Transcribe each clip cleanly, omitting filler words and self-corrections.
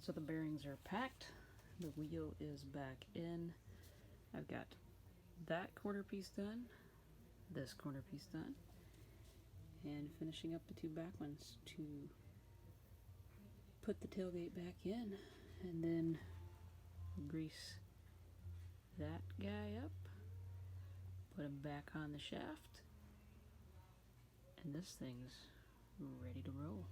So the bearings are packed, the wheel is back in. I've got that corner piece done, this corner piece done, and finishing up the two back ones to put the tailgate back in, and then grease that guy up, put him back on the shaft, and this thing's ready to roll.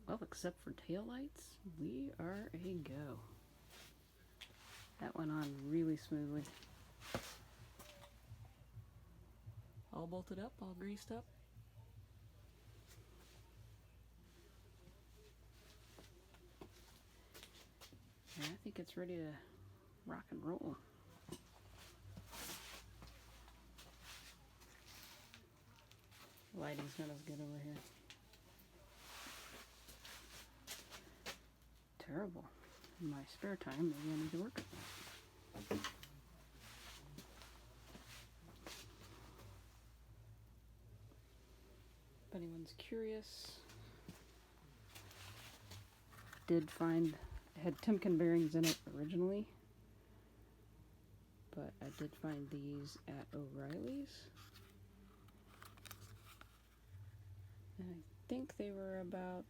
Well, except for taillights, we are a go. That went on really smoothly. All bolted up, all greased up. And I think it's ready to rock and roll. Lighting's not as good over here. Terrible. In my spare time, maybe I need to work on that. If anyone's curious, did find, it had Timken bearings in it originally, but I did find these at O'Reilly's, and I think they were about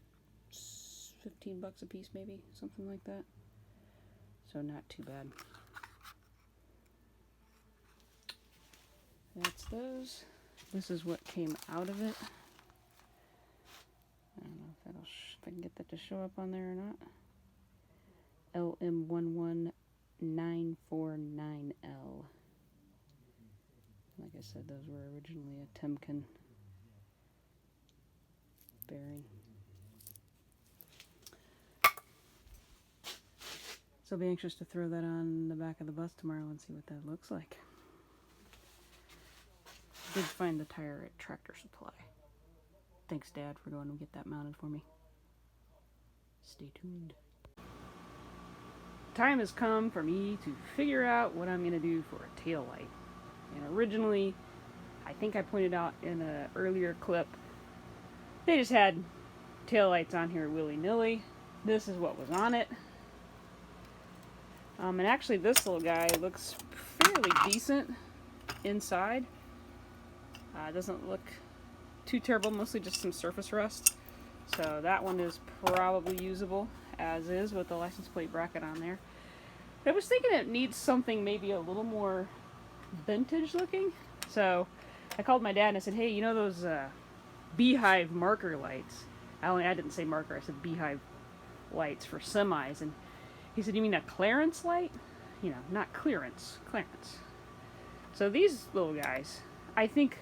$15 a piece, maybe, something like that. So not too bad. That's those. This is what came out of it. I don't know if that'll if I can get that to show up on there or not. LM11949L. Like I said, those were originally a Timken bearing. So I'll be anxious to throw that on the back of the bus tomorrow and see what that looks like. Did find the tire at Tractor Supply. Thanks, Dad, for going to get that mounted for me. Stay tuned. Time has come for me to figure out what I'm going to do for a tail light. And originally, I think I pointed out in an earlier clip, they just had tail lights on here willy-nilly. This is what was on it. And actually this little guy looks fairly decent inside. Doesn't look too terrible, mostly just some surface rust. So that one is probably usable as is with the license plate bracket on there. But I was thinking it needs something maybe a little more vintage looking. So I called my dad and I said, hey, you know those Beehive marker lights? I didn't say marker, I said Beehive lights for semis. And he said, you mean a clearance light? You know, not clearance, clearance. So these little guys, I think,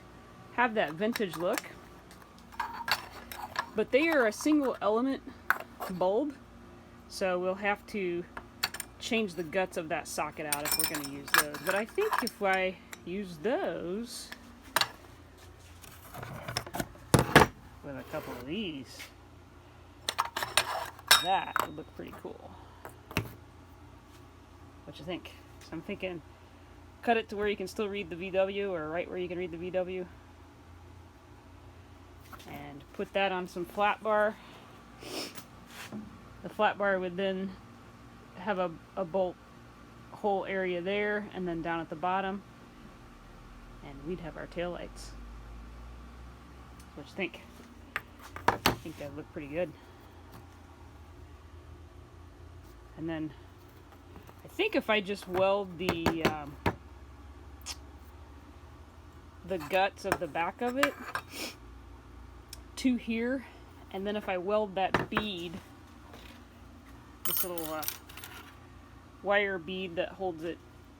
have that vintage look. But they are a single element bulb. So we'll have to change the guts of that socket out if we're going to use those. But I think if I use those with a couple of these, that would look pretty cool. What you think? So I'm thinking cut it to where you can still read the VW, or right where you can read the VW, and put that on some flat bar. The flat bar would then have a bolt hole area there, and then down at the bottom, and we'd have our tail lights. What you think? I think that would look pretty good. And then I think if I just weld the guts of the back of it to here, and then if I weld that bead, this little wire bead that holds it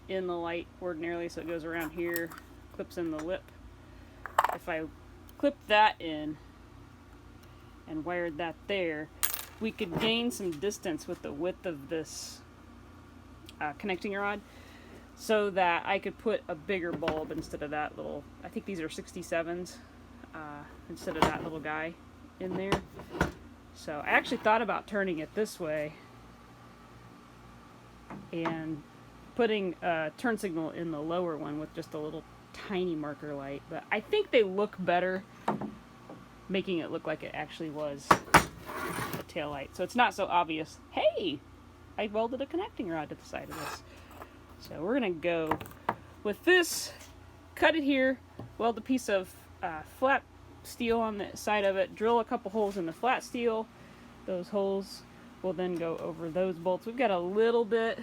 in the light ordinarily, so it goes around here, clips in the lip. If I clip that in and wired that there, we could gain some distance with the width of this connecting rod, so that I could put a bigger bulb instead of that little, I think these are 67s, instead of that little guy in there. So I actually thought about turning it this way and putting a turn signal in the lower one with just a little tiny marker light, but I think they look better making it look like it actually was a tail light. So it's not so obvious. Hey, I welded a connecting rod to the side of this. So we're gonna go with this, cut it here, weld a piece of flat steel on the side of it, drill a couple holes in the flat steel. Those holes will then go over those bolts. We've got a little bit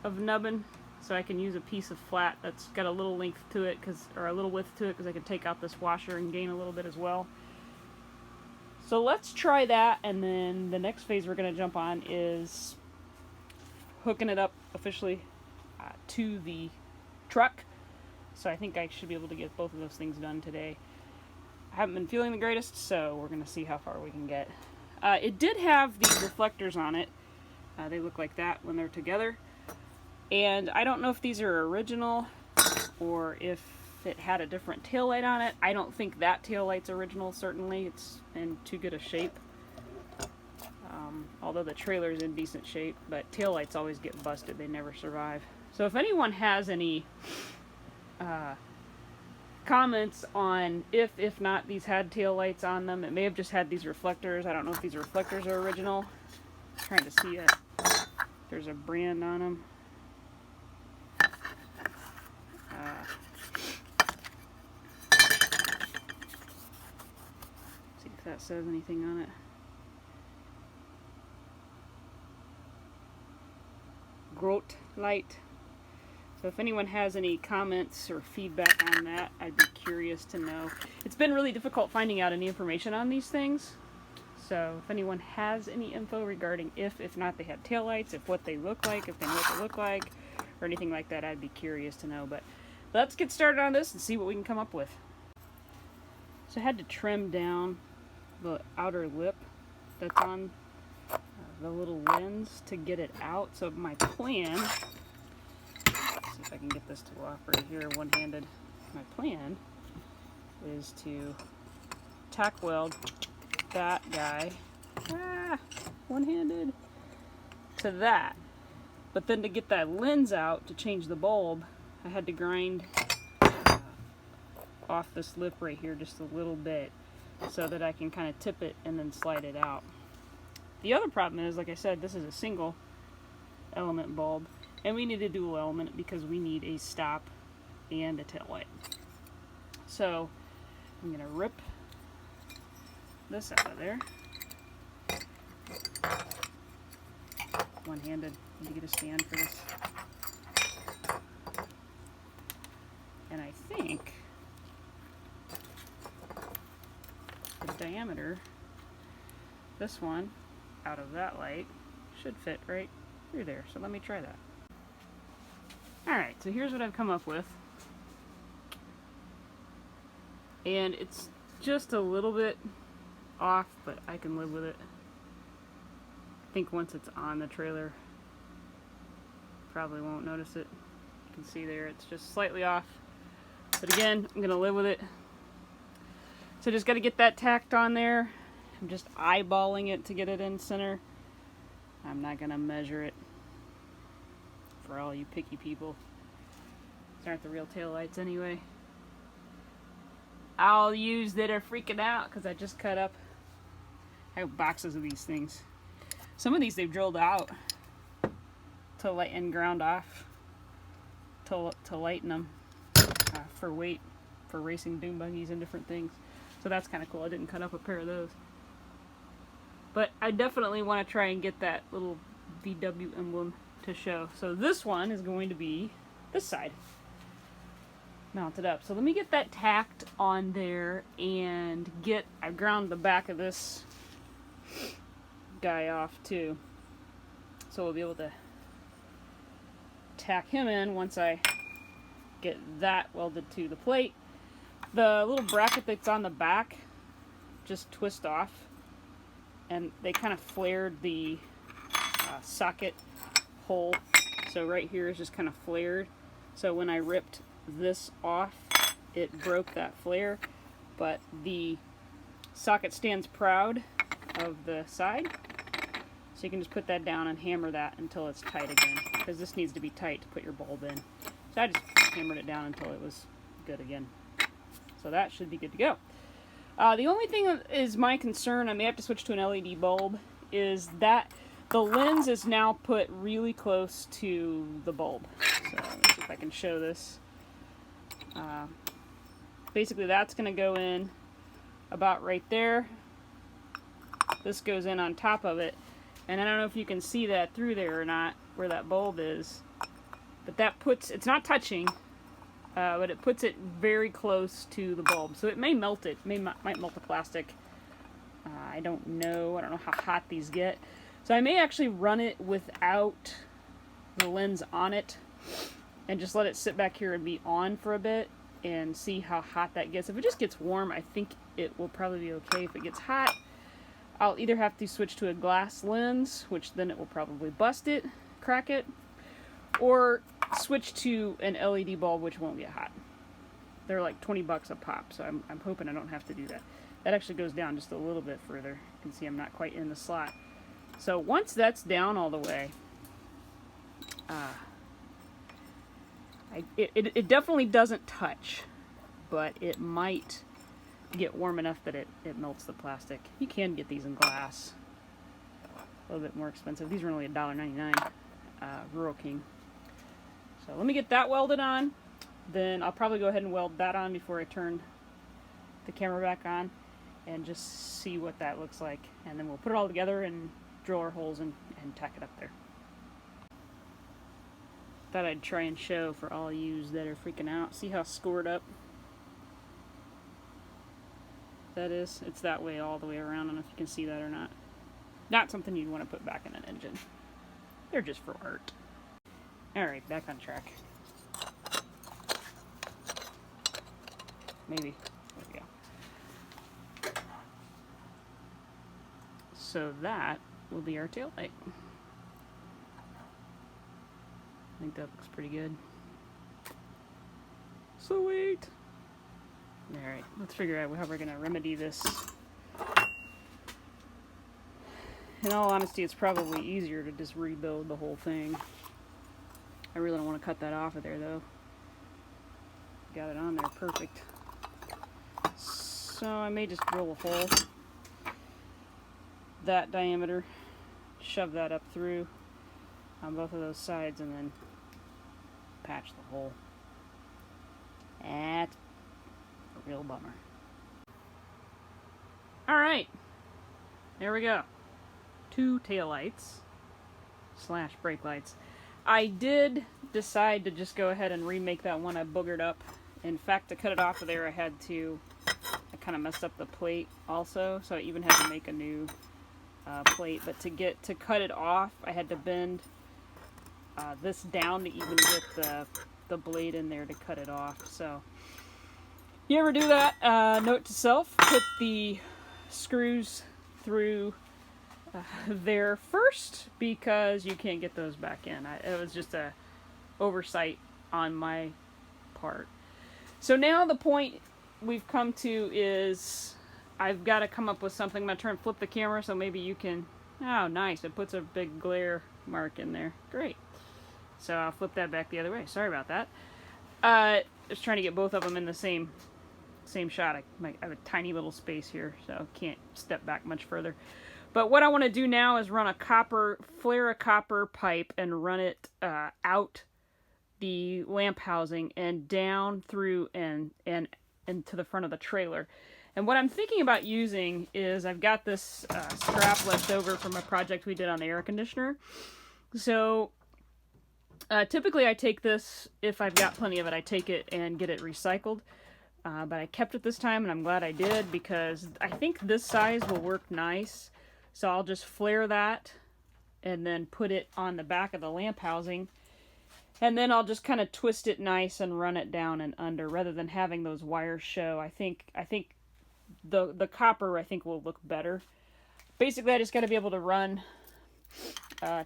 of nubbin, so I can use a piece of flat that's got a little length to it, or a little width to it, because I can take out this washer and gain a little bit as well. So let's try that, and then the next phase we're going to jump on is hooking it up officially to the truck. So I think I should be able to get both of those things done today. I haven't been feeling the greatest, so we're going to see how far we can get. It did have these reflectors on it. They look like that when they're together. And I don't know if these are original or if it had a different taillight on it. I don't think that taillight's original, certainly. It's in too good a shape. Although the trailer's in decent shape, but taillights always get busted. They never survive. So if anyone has any comments on if not these had taillights on them, it may have just had these reflectors. I don't know if these reflectors are original. I'm trying to see it. There's a brand on them. See if that says anything on it. Grote light. So if anyone has any comments or feedback on that, I'd be curious to know. It's been really difficult finding out any information on these things. So if anyone has any info regarding if not they have taillights, if what they look like, if they know what they look like, or anything like that, I'd be curious to know. But let's get started on this and see what we can come up with. So I had to trim down the outer lip that's on the little lens to get it out. So my plan, let's see if I can get this to operate here one-handed. My plan is to tack weld that guy, one-handed, to that. But then to get that lens out, to change the bulb, I had to grind off this lip right here just a little bit so that I can kind of tip it and then slide it out. The other problem is, like I said, this is a single element bulb, and we need a dual element because we need a stop and a tail light. So I'm going to rip this out of there. One-handed. Need to get a stand for this. And I think the diameter, this one out of that light, should fit right through there. So let me try that. Alright, so here's what I've come up with. And it's just a little bit off, but I can live with it. I think once it's on the trailer, probably won't notice it. You can see there it's just slightly off. But again, I'm going to live with it. So just got to get that tacked on there. I'm just eyeballing it to get it in center. I'm not going to measure it for all you picky people. These aren't the real taillights anyway. All yous that are freaking out because I just cut up. I have boxes of these things. Some of these they've drilled out to light and ground off to lighten them for weight, for racing dune buggies and different things. So that's kind of cool. I didn't cut up a pair of those. But I definitely want to try and get that little VW emblem to show. So this one is going to be this side mounted up. So let me get that tacked on there and I ground the back of this guy off too. So we'll be able to tack him in once I get that welded to the plate. The little bracket that's on the back just twist off, and they kind of flared the socket hole. So right here is just kind of flared. So when I ripped this off, it broke that flare, but the socket stands proud of the side. So you can just put that down and hammer that until it's tight again, because this needs to be tight to put your bulb in. So I just hammered it down until it was good again. So that should be good to go. The only thing that is my concern, I may have to switch to an LED bulb, is that the lens is now put really close to the bulb. So let's see if I can show this. Basically that's going to go in about right there. This goes in on top of it. And I don't know if you can see that through there or not, where that bulb is. But that puts, it's not touching, but it puts it very close to the bulb. So it may melt it, might melt the plastic. I don't know how hot these get. So I may actually run it without the lens on it and just let it sit back here and be on for a bit and see how hot that gets. If it just gets warm, I think it will probably be okay. If it gets hot, I'll either have to switch to a glass lens, which then it will probably bust it, crack it, or switch to an LED bulb, which won't get hot. They're like 20 bucks a pop, so I'm hoping I don't have to do that. That actually goes down just a little bit further. You can see I'm not quite in the slot. So once that's down all the way, it definitely doesn't touch, but it might get warm enough that it melts the plastic. You can get these in glass. A little bit more expensive. These are only $1.99, Rural King. So let me get that welded on. Then I'll probably go ahead and weld that on before I turn the camera back on and just see what that looks like. And then we'll put it all together and drill our holes and tack it up there. Thought I'd try and show for all yous that are freaking out. See how scored up that is? It's that way all the way around. I don't know if you can see that or not. Not something you'd want to put back in an engine. They're just for art. Alright, back on track. Maybe. There we go. So that will be our tail light. I think that looks pretty good. Sweet! Alright, let's figure out how we're going to remedy this. In all honesty, it's probably easier to just rebuild the whole thing. I really don't want to cut that off of there, though. Got it on there perfect. So I may just drill a hole that diameter, shove that up through on both of those sides, and then patch the hole. That's a real bummer. Alright, there we go. 2 taillights / brake lights. I did decide to just go ahead and remake that one I boogered up. In fact, to cut it off of there, I kind of messed up the plate also, so I even had to make a new plate. But to cut it off, I had to bend this down to even get the blade in there to cut it off. So, you ever do that? Note to self: put the screws through there first, because you can't get those back in. It was just a oversight on my part. So now the point we've come to is I've got to come up with something. I'm going to try and flip the camera so maybe you can... Oh, nice. It puts a big glare mark in there. Great. So I'll flip that back the other way. Sorry about that. Just trying to get both of them in the same shot. I have a tiny little space here, so can't step back much further. But what I want to do now is flare a copper pipe and run it out the lamp housing and down through and to the front of the trailer. And what I'm thinking about using is I've got this scrap left over from a project we did on the air conditioner. So typically I take this, if I've got plenty of it, I take it and get it recycled. But I kept it this time, and I'm glad I did, because I think this size will work nice. So I'll just flare that and then put it on the back of the lamp housing. And then I'll just kind of twist it nice and run it down and under, rather than having those wires show. I think the copper, I think, will look better. Basically, I just got to be able to run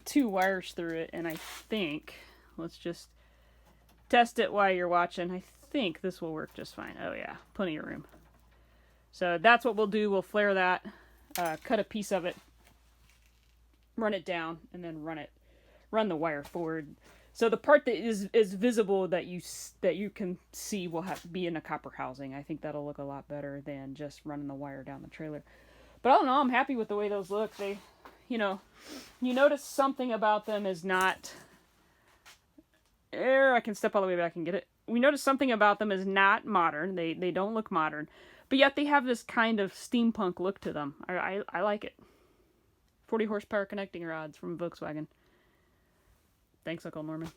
2 wires through it, and I think, let's just test it while you're watching. I think this will work just fine. Oh yeah, plenty of room. So that's what we'll do. We'll flare that. Cut a piece of it, run it down, and then run the wire forward. So the part that is visible that you can see will be in a copper housing. I think that'll look a lot better than just running the wire down the trailer. But I don't know, I'm happy with the way those look. They, you know, you notice something about them is not... I can step all the way back and get it. We notice something about them is not modern. They don't look modern. But yet they have this kind of steampunk look to them. I like it. 40 horsepower connecting rods from Volkswagen. Thanks, Uncle Norman.